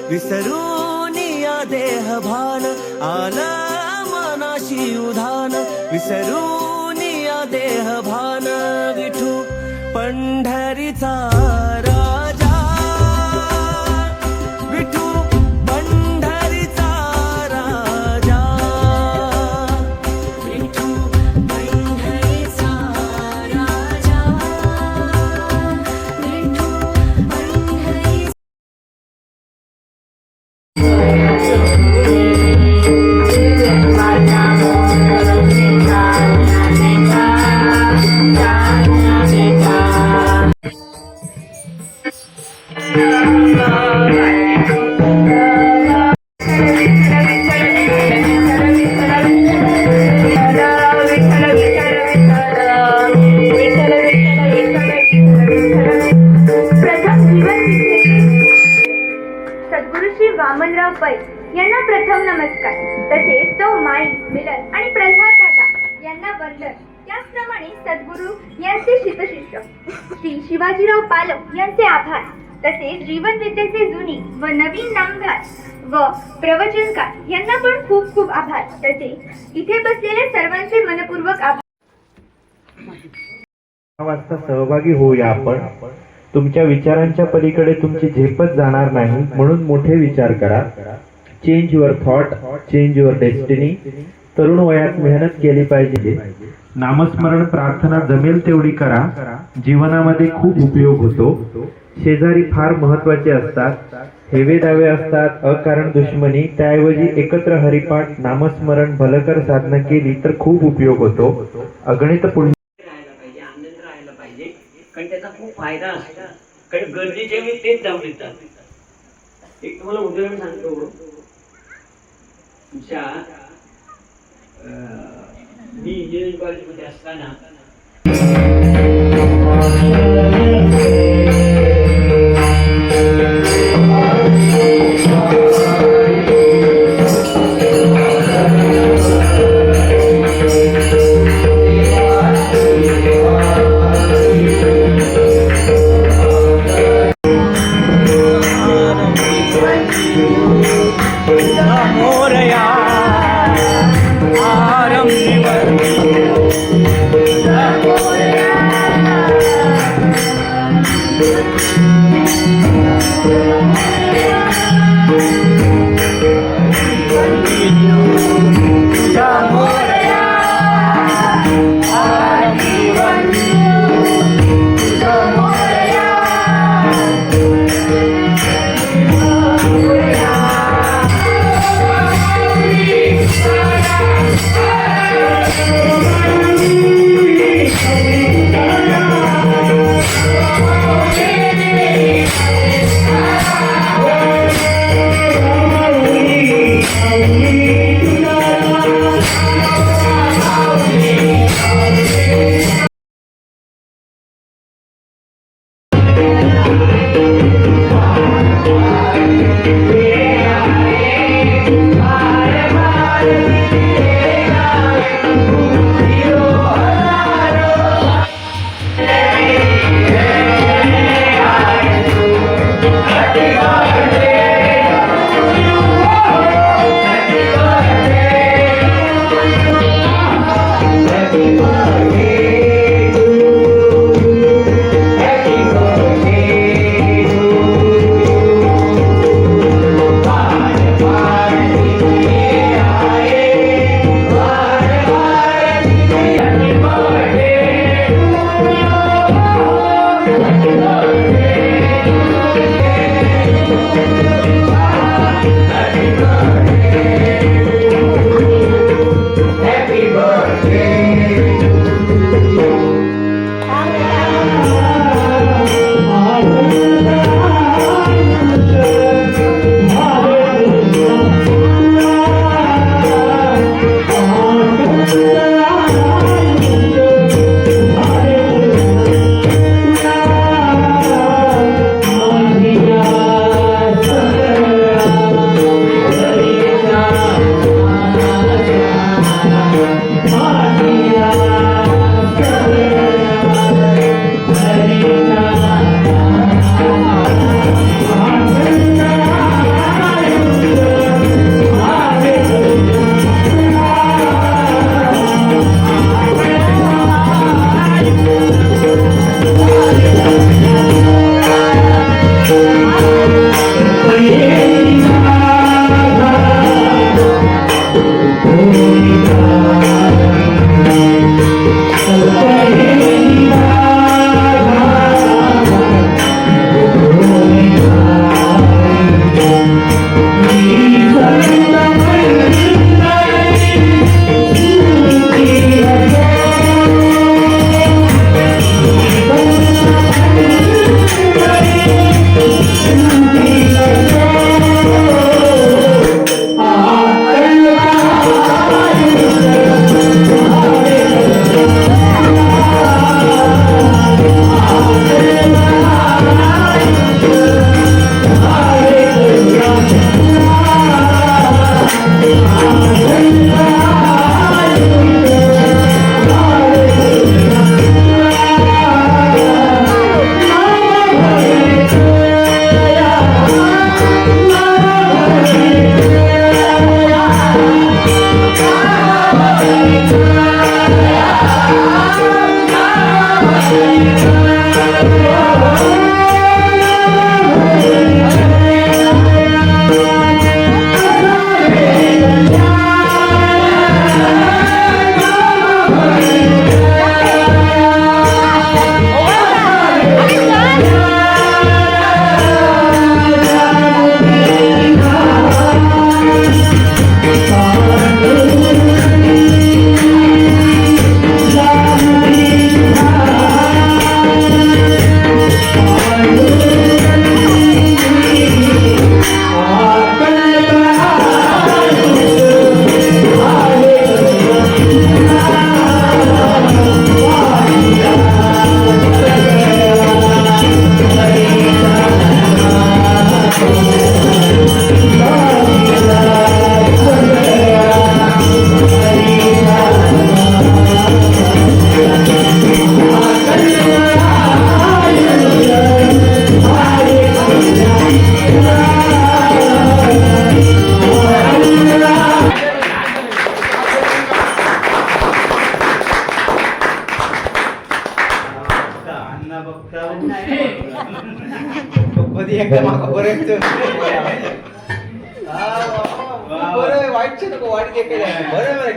विसरून या देह भान आलं मनाशी उधान विसरून या देह भान विठू पंढरीचा राजा विठू पंढरीचा राजा विठू पंढरीचा राजा विठू पंढरीचा सद्गुरू श्री वामनराव पै यांना प्रथम नमस्कार, तसेच तो माई मिलन आणि प्रल्हाद दादा यांना वंदन. त्याचप्रमाणे सद्गुरू यांचे शितशिष्य श्री शिवाजीराव पालव यांचे आभार, तसेच जीवन विद्येचे जुनी व नवीन नामधार व प्रवचनकार यांना पण खूप खूप आभार. तसेच इथे बसलेले सर्वांचे मनपूर्वक आभार. वाजता सहभागी होऊया आपण. तुमच्या विचारांच्या पलीकडे तुमची झेपत जाणार नाही, म्हणून मोठे विचार करा. Change your thought, change your destiny. तरुण वयात मेहनत केली पाहिजे. नामस्मरण प्रार्थना जमेल तेवढी करा, जीवनामध्ये खूप उपयोग होतो. शेजारी फार महत्वाचे असतात, हेवे दावे असतात, अकारण दुश्मनी. त्याऐवजी एकत्र हरिपाठ नामस्मरण भलकर साधना केली तर खूप उपयोग होतो. अगणित पुण्य कारण त्याचा खूप फायदा असतो. कारण गरजेचे वेळी तेच जाऊन येतात. एक तुम्हाला उदाहरण सांगतो. तुमच्या मी इंजिनिअरिंग कॉलेजमध्ये असताना कधी एकदा मागं पर्यंत बरं वाईट नको वाईट घे बरोबर